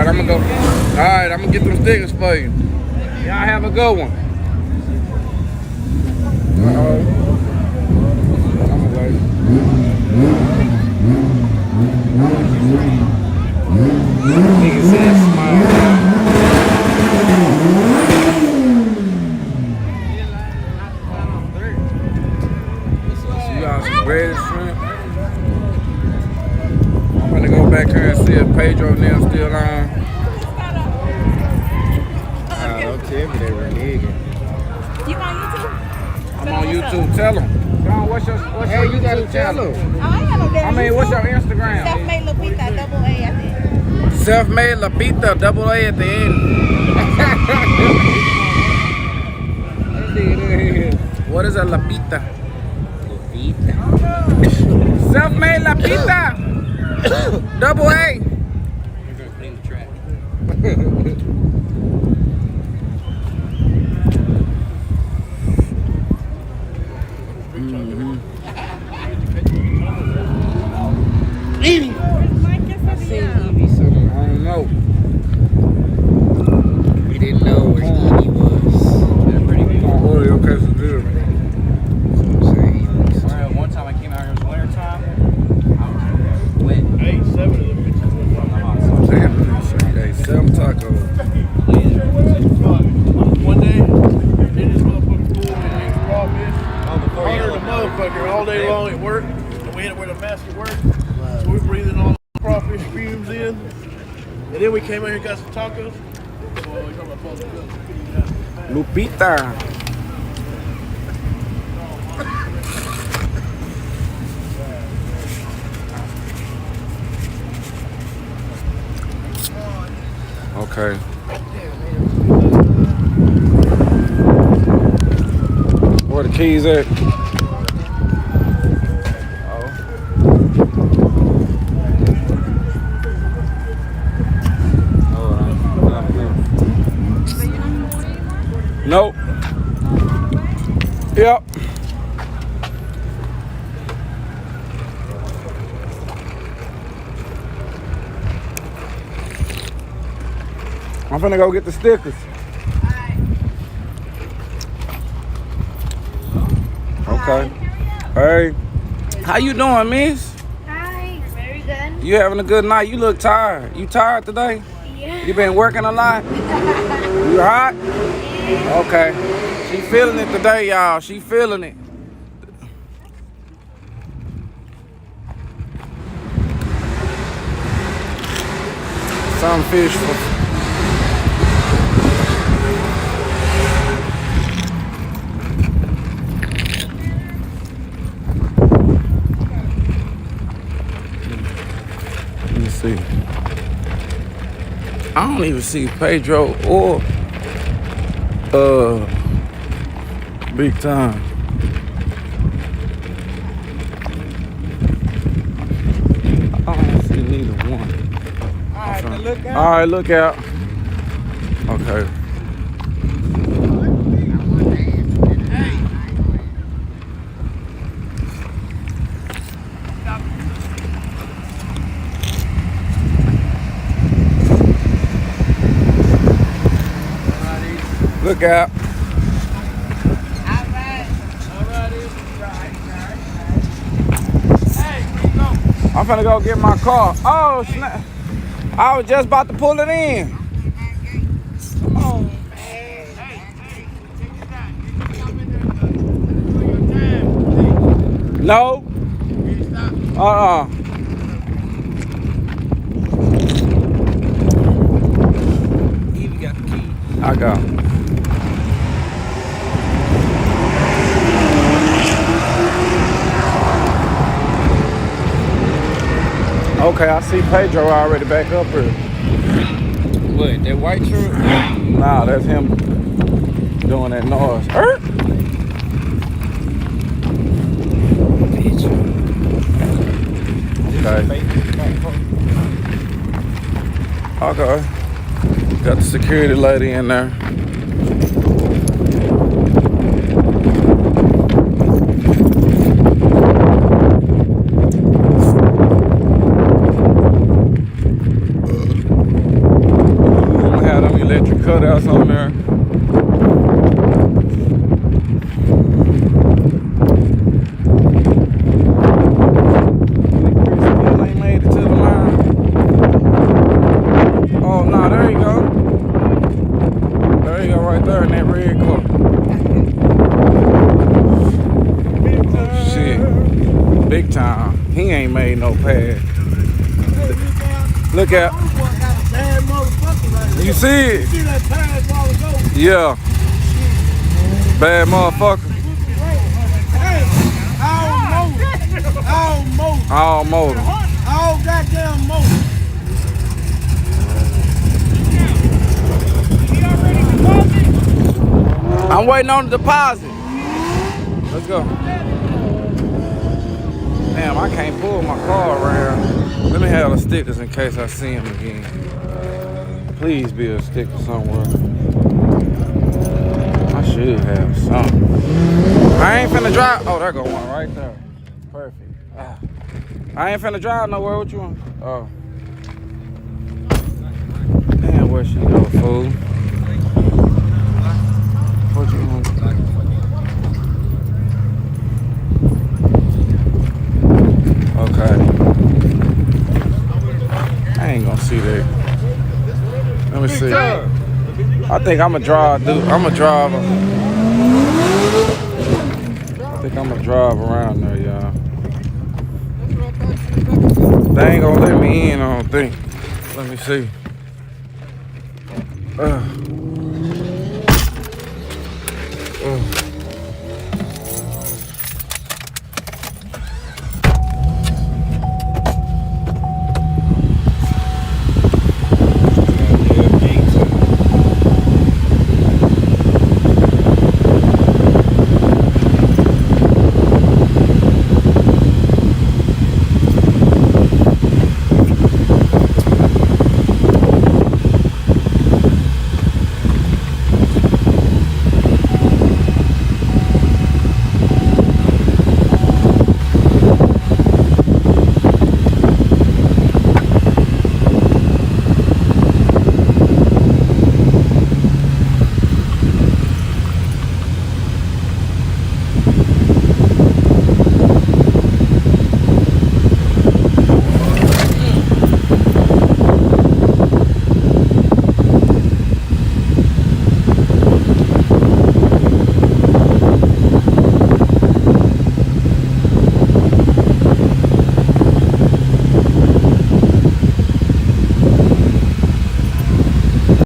I'm gonna go. All right, I'm gonna get them stickers for you. Y'all have a good one. Uh-oh. I'm gonna wait. Nigga said smile. So you got some bread and shrimp. I'm gonna go back here and see if Pedro and them still on. Don't tell me they were nigga. You on YouTube? I'm on YouTube. Tell them. John, what's your You gotta tell them. Oh, I ain't got no damn I mean, what's your Instagram? Self-made Lupita, double A, I think. Self-made Lapita, double A at the end. What is a Lapita? Self-made Lapita, double A. You're gonna clean the track. I don't know. We didn't know where he was. That's pretty good. On Oreo quesadilla. One time I came out here, it was winter time. I was wet. Hey, 7 of them bitches was Damn, hey, 7 tacos. one day, in this motherfucking pool, and they raw fish. Hotter the motherfucker all day long at work. And we had to wear the mask at work. So we breathing all the crawfish fumes in. And then we came out here and got some tacos. Lupita. Okay. Where the keys at? Nope. Yep. I'm finna go get the stickers. Okay. Hey. How you doing, miss? Hi, very good. You having a good night? You look tired. You tired today? Yeah. You been working a lot? You hot? Okay. She feeling it today, y'all. She feeling it. Some fish for... Let me see. I don't even see Pedro or Big Time. I don't see neither one. All right, look out. Okay. Look out. I'm finna go get my car. Oh, snap. I was just about to pull it in. Come on. No. Evie got the key. I got it. Okay, I see Pedro already back up here. What, that white truck? Nah, that's him doing that noise. Okay. Okay. Got the security lady in there. cutouts on there. Still ain't made it to the line. Oh no, there you go. There you go, right there in that red car. Oh shit, big time. He ain't made no pass. Look at. You see it? Yeah. Bad motherfucker. All motor. All goddamn motor. I'm waiting on the deposit. Let's go. Damn, I can't pull my car around. Let me have the stickers in case I see him again. Please be a sticker somewhere. I should have some. I ain't finna drive. Oh, there go one right there. Perfect. I ain't finna drive nowhere. What you want? Oh. Damn, where she go, fool? What you want? Okay. I ain't gonna see that. Let me see. I think I'm a drive, dude. I'm a driver. I think I'm a drive around there, y'all. They ain't gonna let me in, I don't think. Let me see.